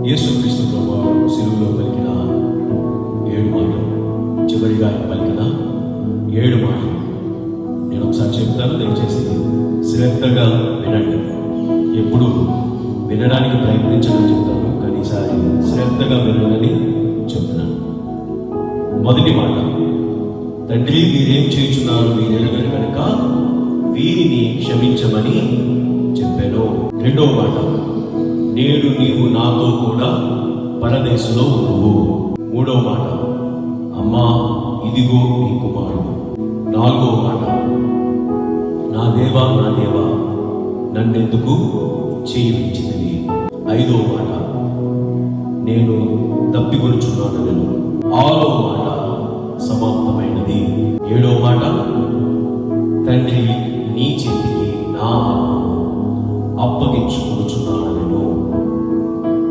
యేసుక్రీస్తు ప్రభువారు సిలువలో పలికిన 7 మాటలు, చివరిగా ఆయన పలికిన 7 మాటలు నేను ఒకసారి చెప్తాను, దయచేసి శ్రద్ధగా వినండి. ఎప్పుడు వినడానికి ప్రయత్నించడం చెప్తాను, కానీ ఈసారి శ్రద్ధగా వినని చెప్తున్నాను. మొదటి మాట, తండ్రి వీరేం చేయుచున్నారు వీరెరుగరు కనుక వీరిని క్షమించమని చెప్పాను. రెండవ మాట, నేడు నీవు నాతో కూడా పరదేశంలో ఉండువు. మూడవ మాట, అమ్మా ఇదిగో నీ కుమారుడు. నాలుగవ మాట, నా దేవా నన్నెందుకు చేయించింది. ఐదవ మాట, నేను తప్పికొనుచున్నాను. ఆరవ మాట, సమాప్తమైనది. ఏడవ మాట, తండ్రి నీ చేతికి నా అప్పగించుకొనుచున్నాను.